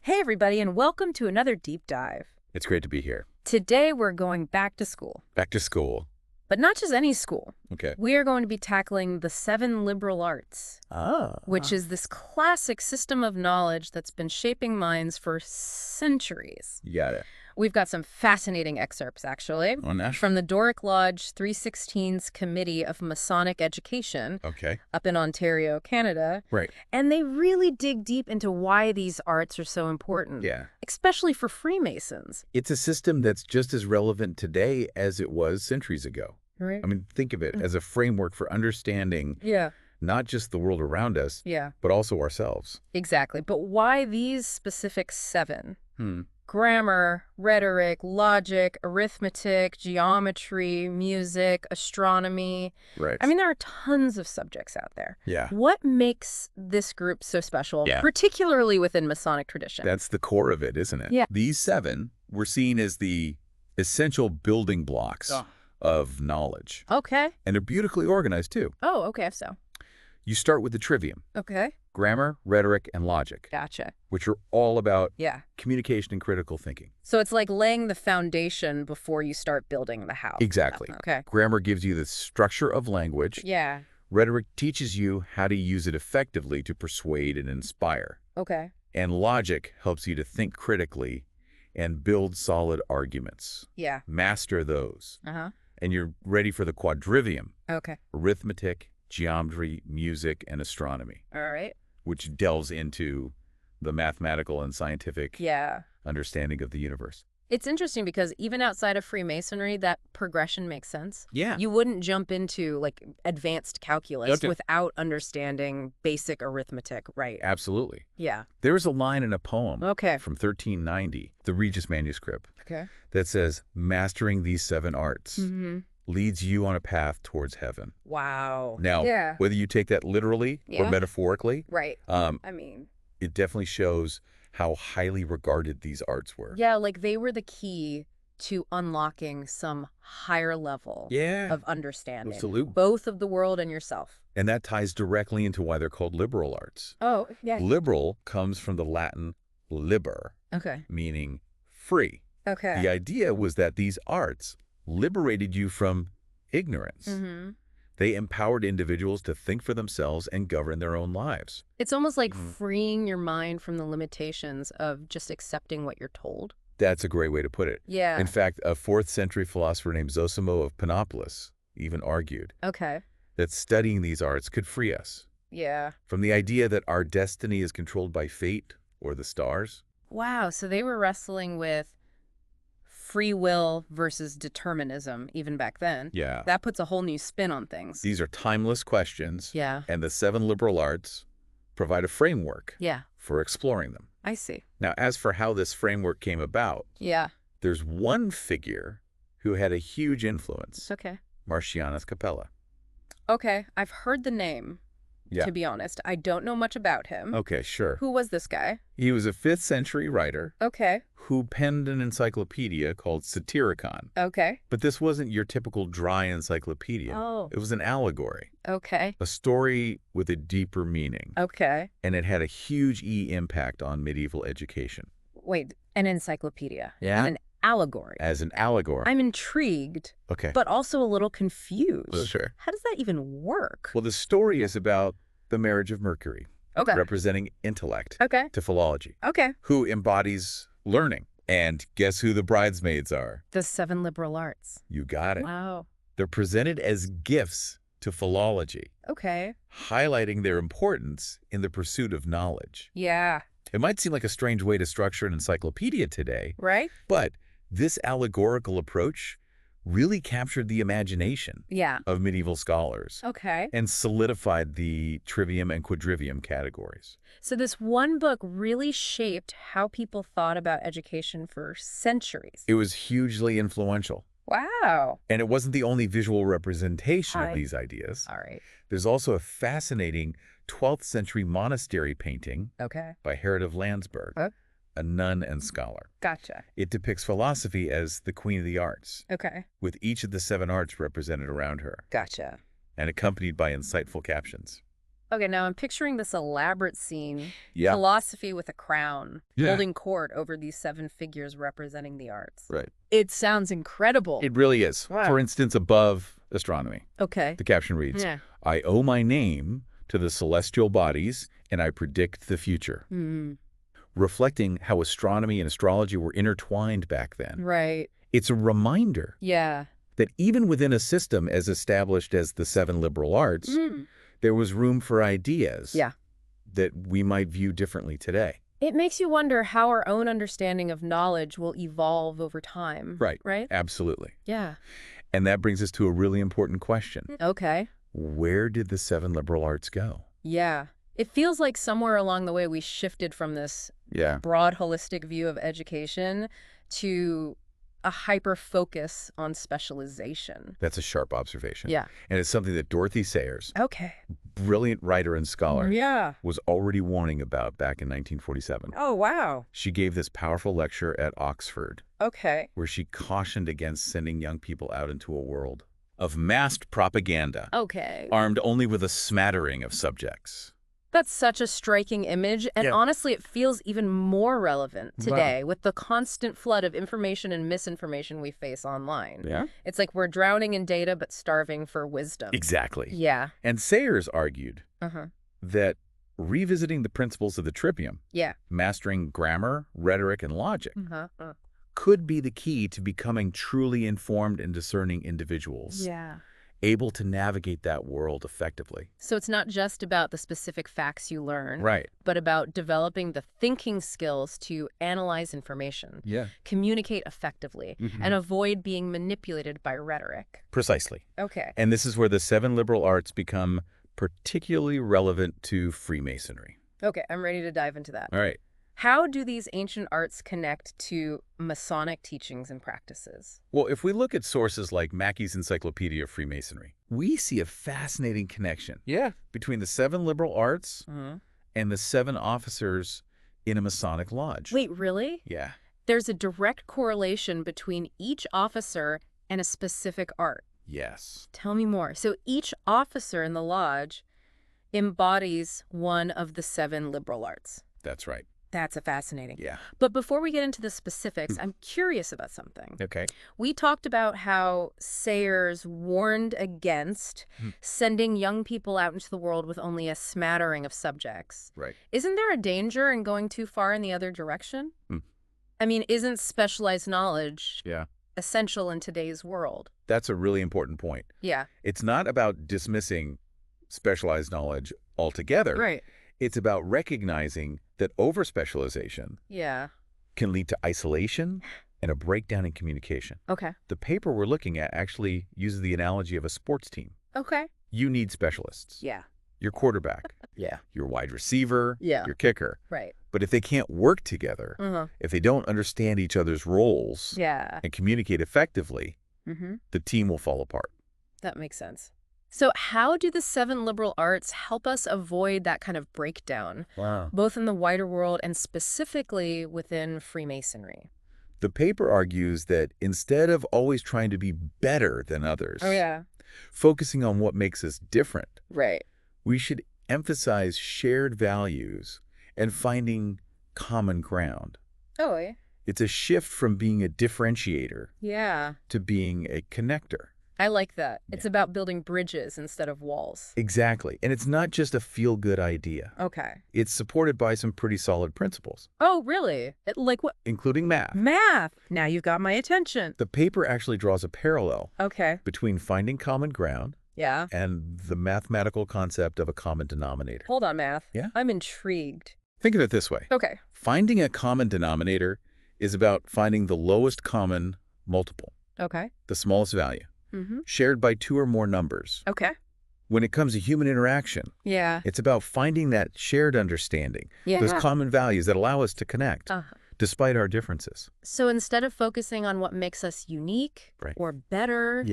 Hey everybody, and welcome to another deep dive. It's great to be here. Today we're going back to school, Back to school. but not just any school. Okay. We are going to be tackling the 7 liberal arts, which is this classic system of knowledge that's been shaping minds for centuries. You got it. We've got some fascinating excerpts, actually, On that? from the Doric Lodge 316's Committee of Masonic Education Okay. up in Ontario, Canada. Right. And they really dig deep into why these arts are so important. Yeah. Especially for Freemasons. It's a system that's just as relevant today as it was centuries ago. Right. I mean, think of it as a framework for understanding Yeah. not just the world around us, Yeah. but also ourselves. Exactly. But why these specific 7? Hmm. Grammar, rhetoric, logic, arithmetic, geometry, music, astronomy. Right. I mean, there are tons of subjects out there. Yeah. What makes this group so special, Yeah. particularly within Masonic tradition? That's the core of it, isn't it? Yeah. These 7 were seen as the essential building blocks of knowledge. Okay. And they're beautifully organized, too. Oh, okay, so. You start with the Trivium. Okay. Grammar, rhetoric, and logic, Gotcha. which are all about Yeah. communication and critical thinking. So it's like laying the foundation before you start building the house. Exactly. Okay. Grammar gives you the structure of language. Yeah. Rhetoric teaches you how to use it effectively to persuade and inspire. Okay. And logic helps you to think critically and build solid arguments. Yeah. Master those. Uh-huh. And you're ready for the Quadrivium: Okay. arithmetic, geometry, music, and astronomy, All right. which delves into the mathematical and scientific Yeah. understanding of the universe. It's interesting because even outside of Freemasonry, that progression makes sense. Yeah. You wouldn't jump into like advanced calculus Okay. without understanding basic arithmetic, right? Absolutely. Yeah. There is a line in a poem Okay. from 1390, the Regis manuscript, Okay. that says, "Mastering these 7 arts Mm-hmm. leads you on a path towards heaven." Wow. Now, Yeah. whether you take that literally Yeah. or metaphorically, Right. I mean, it definitely shows how highly regarded these arts were. yeah, like they were the key to unlocking some higher level Yeah, of understanding, absolutely. both of the world and yourself. And that ties directly into why they're called liberal arts. Oh, yeah. Liberal comes from the Latin liber, Okay. meaning free. Okay. The idea was that these arts liberated you from ignorance. Mm-hmm. They empowered individuals to think for themselves and govern their own lives. It's almost like Mhm. freeing your mind from the limitations of just accepting what you're told. That's a great way to put it. Yeah. In fact, a 4th century philosopher named Zosimo of Panopolis even argued Okay. that studying these arts could free us Yeah. from the idea that our destiny is controlled by fate or the stars. Wow. So they were wrestling with free will versus determinism even back then. Yeah. That puts a whole new spin on things. These are timeless questions, Yeah. and the 7 liberal arts provide a framework Yeah. for exploring them. I see. Now, as for how this framework came about, Yeah. there's one figure who had a huge influence, Okay. Marcianus Capella. Okay. I've heard the name, Yeah. to be honest. I don't know much about him. Okay, sure. Who was this guy? He was a 5th century writer Okay. who penned an encyclopedia called Satyricon. Okay. But this wasn't your typical dry encyclopedia. Oh. It was an allegory, Okay. a story with a deeper meaning, Okay. and it had a huge impact on medieval education. Wait, an encyclopedia. Yeah. An allegory. As an allegory. I'm intrigued, Okay. but also a little confused. Sure. How does that even work? Well, the story is about the marriage of Mercury, Okay. representing intellect, Okay. to philology, Okay. who embodies learning. And guess who the bridesmaids are? The 7 liberal arts. You got it. Wow. They're presented as gifts to philology, Okay. highlighting their importance in the pursuit of knowledge. Yeah. It might seem like a strange way to structure an encyclopedia today, Right? but this allegorical approach really captured the imagination Yeah. of medieval scholars Okay. and solidified the Trivium and Quadrivium categories. So this one book really shaped how people thought about education for centuries. It was hugely influential. Wow. And it wasn't the only visual representation Hi. of these ideas. All right. There's also a fascinating 12th century monastery painting Okay. by Herod of Landsberg, Huh? a nun and scholar. Gotcha. It depicts philosophy as the queen of the arts, Okay. with each of the 7 arts represented around her Gotcha. and accompanied by insightful captions. Okay, now I'm picturing this elaborate scene. Yeah. Philosophy with a crown, Yeah. holding court over these 7 figures representing the arts. Right. It sounds incredible. It really is. Wow. For instance, above astronomy, Okay. the caption reads, Yeah. I owe my name to the celestial bodies, and I predict the future. Reflecting how astronomy and astrology were intertwined back then. Right. It's a reminder Yeah. that even within a system as established as the 7 liberal arts, there was room for ideas that we might view differently today. It makes you wonder how our own understanding of knowledge will evolve over time. Right. Right? Absolutely. Yeah. And that brings us to a really important question. Okay. Where did the 7 liberal arts go? Yeah. It feels like somewhere along the way we shifted from this broad, holistic view of education to a hyper-focus on specialization. That's a sharp observation. Yeah. And it's something that Dorothy Sayers, Okay. brilliant writer and scholar, Yeah. was already warning about back in 1947. Oh, wow. She gave this powerful lecture at Oxford, Okay. where she cautioned against sending young people out into a world of massed propaganda, Okay. armed only with a smattering of subjects. That's such a striking image, and honestly, it feels even more relevant today with the constant flood of information and misinformation we face online. Yeah? It's like we're drowning in data but starving for wisdom. Exactly. Yeah. And Sayers argued that revisiting the principles of the Trivium, mastering grammar, rhetoric, and logic, could be the key to becoming truly informed and discerning individuals. Yeah. Able to navigate that world effectively. So it's not just about the specific facts you learn, Right. but about developing the thinking skills to analyze information, communicate effectively, and avoid being manipulated by rhetoric. Precisely. Okay. And this is where the 7 liberal arts become particularly relevant to Freemasonry. Okay, I'm ready to dive into that. All right. How do these ancient arts connect to Masonic teachings and practices? Well, if we look at sources like Mackey's Encyclopedia of Freemasonry, we see a fascinating connection between the 7 liberal arts and the 7 officers in a Masonic lodge. Wait, really? Yeah. There's a direct correlation between each officer and a specific art. Yes. Tell me more. So each officer in the lodge embodies one of the 7 liberal arts. That's right. That's fascinating. Yeah. But before we get into the specifics, I'm curious about something. Okay. We talked about how Sayers warned against sending young people out into the world with only a smattering of subjects. Right. Isn't there a danger in going too far in the other direction? I mean, isn't specialized knowledge essential in today's world? That's a really important point. Yeah. It's not about dismissing specialized knowledge altogether. Right. It's about recognizing that over-specialization can lead to isolation and a breakdown in communication. Okay. The paper we're looking at actually uses the analogy of a sports team. Okay. You need specialists. Yeah. Your quarterback. Your wide receiver. Your kicker. Right. But if they can't work together, if they don't understand each other's roles and communicate effectively, the team will fall apart. That makes sense. So how do the 7 liberal arts help us avoid that kind of breakdown, both in the wider world and specifically within Freemasonry? The paper argues that instead of always trying to be better than others, focusing on what makes us different, we should emphasize shared values and finding common ground. It's a shift from being a differentiator to being a connector. I like that. It's about building bridges instead of walls. Exactly. And it's not just a feel-good idea. Okay. It's supported by some pretty solid principles. Oh, really? Like what? Including math. Math! Now you've got my attention. The paper actually draws a parallel between finding common ground and the mathematical concept of a common denominator. Hold on, math. Yeah? I'm intrigued. Think of it this way. Okay. Finding a common denominator is about finding the lowest common multiple. Okay. The smallest value. Shared by 2 or more numbers. Okay. When it comes to human interaction, it's about finding that shared understanding, those common values that allow us to connect, despite our differences. So instead of focusing on what makes us unique or better,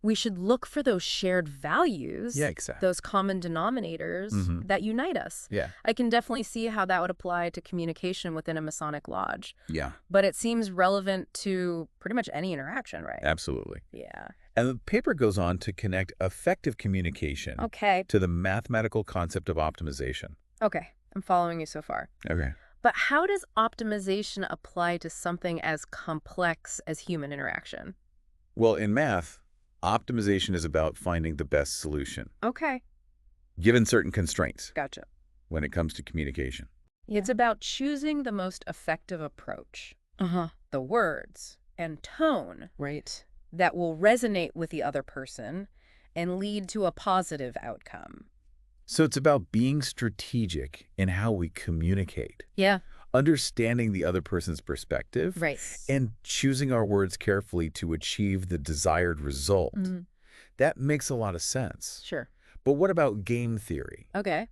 we should look for those shared values, those common denominators that unite us. I can definitely see how that would apply to communication within a Masonic lodge. But it seems relevant to pretty much any interaction, right? Absolutely. And the paper goes on to connect effective communication to the mathematical concept of optimization. Okay, I'm following you so far. Okay. But how does optimization apply to something as complex as human interaction? Well, in math, optimization is about finding the best solution. Okay. Given certain constraints. Gotcha. When it comes to communication. It's about choosing the most effective approach. The words and tone. Right. That will resonate with the other person and lead to a positive outcome. So it's about being strategic in how we communicate. Yeah. Understanding the other person's perspective. Right. And choosing our words carefully to achieve the desired result. That makes a lot of sense. Sure. But what about game theory? Okay.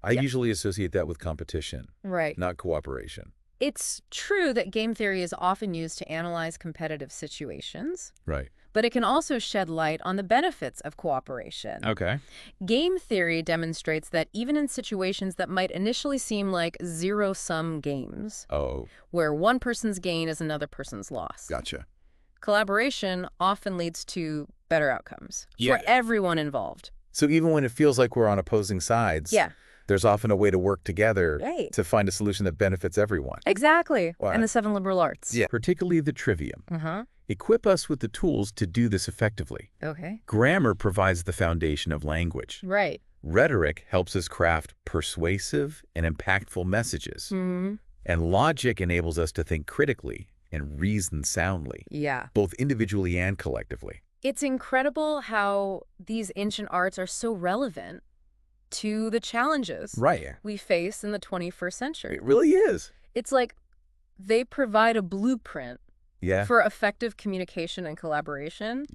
I usually associate that with competition. Right. Not cooperation. It's true that game theory is often used to analyze competitive situations. Right. But it can also shed light on the benefits of cooperation. Okay. Game theory demonstrates that even in situations that might initially seem like zero-sum games, where one person's gain is another person's loss. Gotcha. Collaboration often leads to better outcomes for everyone involved. So even when it feels like we're on opposing sides, there's often a way to work together to find a solution that benefits everyone. Exactly. And the 7 liberal arts. Yeah. Particularly the Trivium. Equip us with the tools to do this effectively. Okay. Grammar provides the foundation of language. Right. Rhetoric helps us craft persuasive and impactful messages. And logic enables us to think critically and reason soundly. Yeah. Both individually and collectively. It's incredible how these ancient arts are so relevant to the challenges we face in the 21st century. It really is. It's like they provide a blueprint for effective communication and collaboration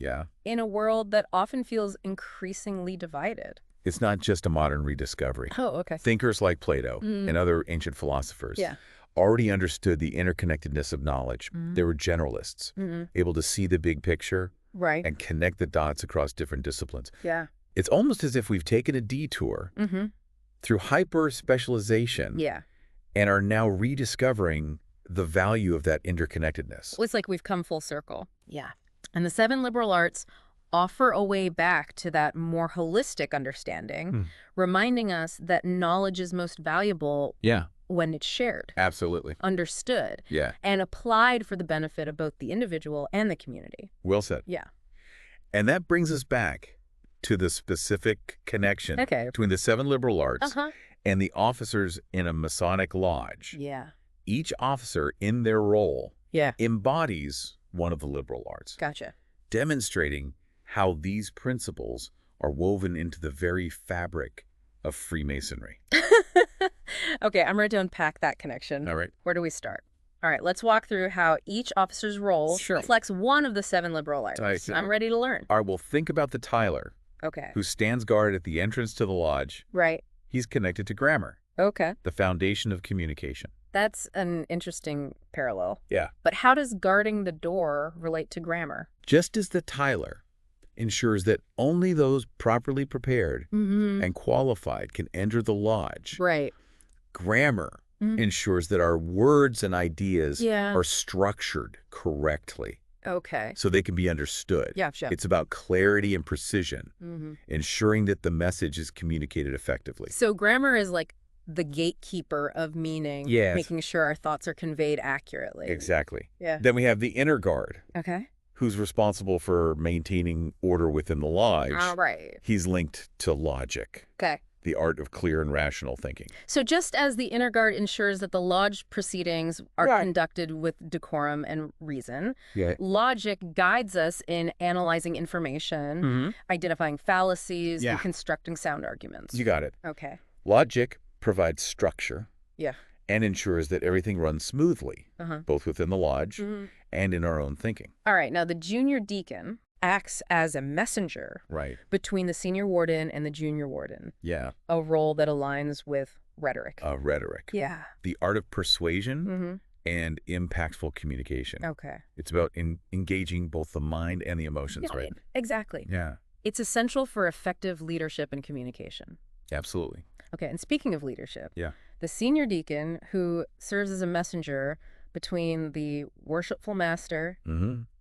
in a world that often feels increasingly divided. It's not just a modern rediscovery. Oh, okay. Thinkers like Plato and other ancient philosophers already understood the interconnectedness of knowledge. They were generalists, able to see the big picture and connect the dots across different disciplines. Yeah. It's almost as if we've taken a detour through hyper-specialization and are now rediscovering the value of that interconnectedness. Well, it's like we've come full circle. Yeah. And the 7 liberal arts offer a way back to that more holistic understanding, reminding us that knowledge is most valuable when it's shared. Absolutely. Understood. And applied for the benefit of both the individual and the community. Well said. Yeah. And that brings us back to the specific connection between the 7 liberal arts and the officers in a Masonic lodge. Yeah. Each officer in their role embodies one of the liberal arts. Gotcha. Demonstrating how these principles are woven into the very fabric of Freemasonry. Okay, I'm ready to unpack that connection. All right. Where do we start? All right, let's walk through how each officer's role reflects one of the 7 liberal arts. I'm ready to learn. All right, well, think about the Tyler. Okay. Who stands guard at the entrance to the lodge. Right. He's connected to grammar. Okay. The foundation of communication. That's an interesting parallel. Yeah. But how does guarding the door relate to grammar? Just as the Tyler ensures that only those properly prepared and qualified can enter the lodge. Right. Grammar ensures that our words and ideas are structured correctly. Okay. So they can be understood. Yeah, sure. It's about clarity and precision, ensuring that the message is communicated effectively. So grammar is like the gatekeeper of meaning, making sure our thoughts are conveyed accurately. Exactly. Yeah. Then we have the inner guard. Okay. Who's responsible for maintaining order within the lodge. All right. He's linked to logic. Okay. The art of clear and rational thinking. So just as the inner guard ensures that the lodge proceedings are conducted with decorum and reason, logic guides us in analyzing information, identifying fallacies, and constructing sound arguments. You got it. Okay. Logic provides structure and ensures that everything runs smoothly, both within the lodge and in our own thinking. All right. Now, the junior deacon acts as a messenger between the senior warden and the junior warden. Yeah. A role that aligns with rhetoric. Rhetoric. Yeah. The art of persuasion and impactful communication. Okay. It's about engaging both the mind and the emotions, right? Exactly. Yeah. It's essential for effective leadership and communication. Absolutely. Okay, and speaking of leadership, the senior deacon who serves as a messenger between the worshipful master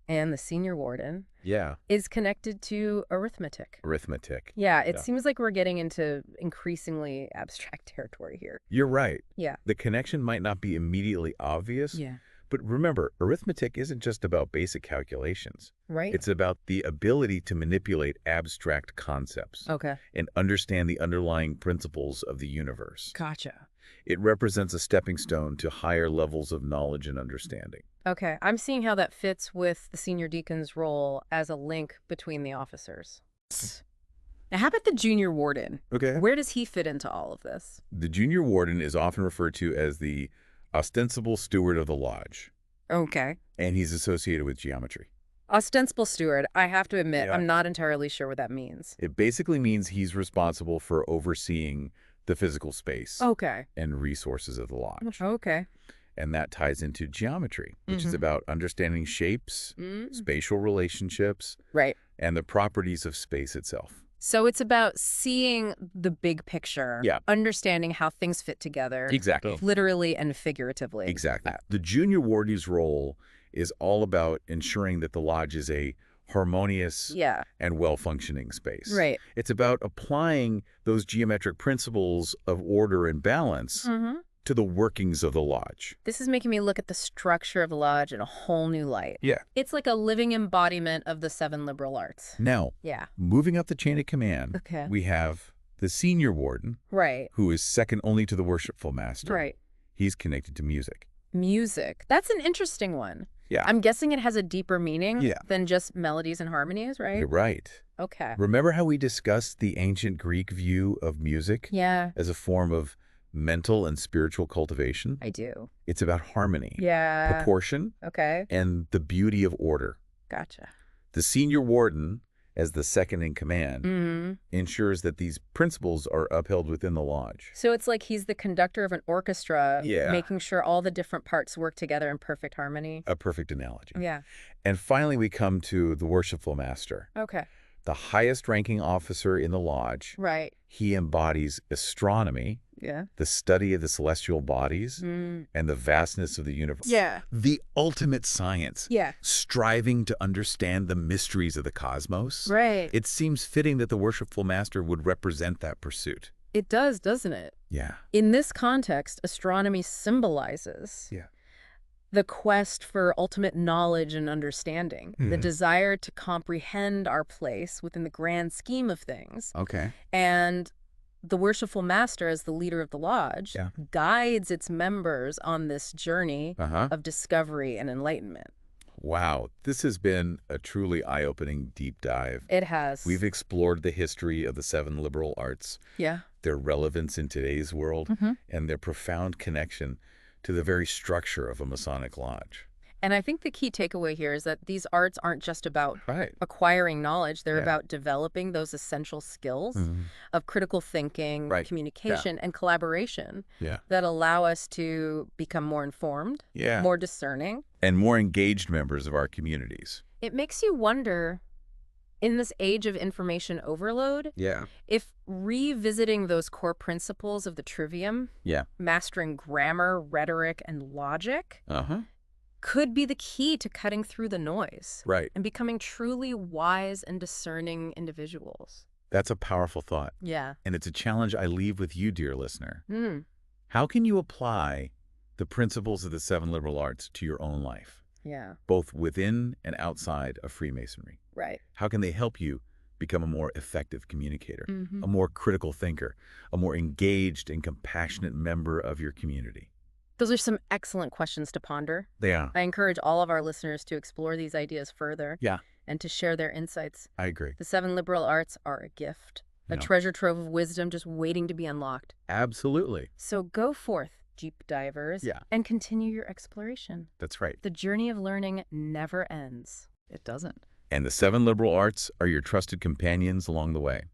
and the senior warden Yeah. is connected to arithmetic. Arithmetic. Yeah, it seems like we're getting into increasingly abstract territory here. You're right. Yeah. The connection might not be immediately obvious. Yeah. But remember, arithmetic isn't just about basic calculations. Right. It's about the ability to manipulate abstract concepts. Okay. And understand the underlying principles of the universe. Gotcha. It represents a stepping stone to higher levels of knowledge and understanding. Okay, I'm seeing how that fits with the senior deacon's role as a link between the officers. Now, how about the junior warden? Okay. Where does he fit into all of this? The junior warden is often referred to as the ostensible steward of the lodge. Okay. And he's associated with geometry. Ostensible steward, I have to admit, I'm not entirely sure what that means. It basically means he's responsible for overseeing the physical space and resources of the lodge. Okay. And that ties into geometry, which is about understanding shapes, spatial relationships, and the properties of space itself. So it's about seeing the big picture, understanding how things fit together. Exactly. Literally and figuratively. Exactly. The junior warden's role is all about ensuring that the lodge is a harmonious and well-functioning space. Right. It's about applying those geometric principles of order and balance to the workings of the lodge. This is making me look at the structure of the lodge in a whole new light. Yeah. It's like a living embodiment of the 7 liberal arts. Now, moving up the chain of command, we have the senior warden, who is second only to the worshipful master. Right. He's connected to music. Music. That's an interesting one. Yeah. I'm guessing it has a deeper meaning than just melodies and harmonies, right? You're right. Okay. Remember how we discussed the ancient Greek view of music as a form of mental and spiritual cultivation? I do. It's about harmony, proportion, and the beauty of order. Gotcha. The senior warden, as the second in command, ensures that these principles are upheld within the lodge. So it's like he's the conductor of an orchestra, making sure all the different parts work together in perfect harmony. A perfect analogy. Yeah. And finally, we come to the worshipful master. Okay. The highest ranking officer in the lodge. Right. He embodies astronomy, the study of the celestial bodies, and the vastness of the universe. Yeah. The ultimate science. Yeah. Striving to understand the mysteries of the cosmos. Right. It seems fitting that the worshipful master would represent that pursuit. It does, doesn't it? Yeah. In this context, astronomy symbolizes the quest for ultimate knowledge and understanding, the desire to comprehend our place within the grand scheme of things. Okay. And the worshipful master, as the leader of the lodge, guides its members on this journey of discovery and enlightenment. Wow, this has been a truly eye-opening deep dive. It has. We've explored the history of the 7 liberal arts, their relevance in today's world, and their profound connection to the very structure of a Masonic lodge. And I think the key takeaway here is that these arts aren't just about acquiring knowledge. They're about developing those essential skills of critical thinking, communication, and collaboration that allow us to become more informed, more discerning, and more engaged members of our communities. It makes you wonder, in this age of information overload, if revisiting those core principles of the Trivium, mastering grammar, rhetoric, and logic, could be the key to cutting through the noise and becoming truly wise and discerning individuals. That's a powerful thought. Yeah. And it's a challenge I leave with you, dear listener. How can you apply the principles of the 7 liberal arts to your own life? Yeah. Both within and outside of Freemasonry. Right. How can they help you become a more effective communicator, a more critical thinker, a more engaged and compassionate member of your community? Those are some excellent questions to ponder. They are. I encourage all of our listeners to explore these ideas further and to share their insights. I agree. The 7 liberal arts are a gift, a treasure trove of wisdom just waiting to be unlocked. Absolutely. So go forth, deep divers, and continue your exploration. That's right. The journey of learning never ends. It doesn't. And the 7 liberal arts are your trusted companions along the way.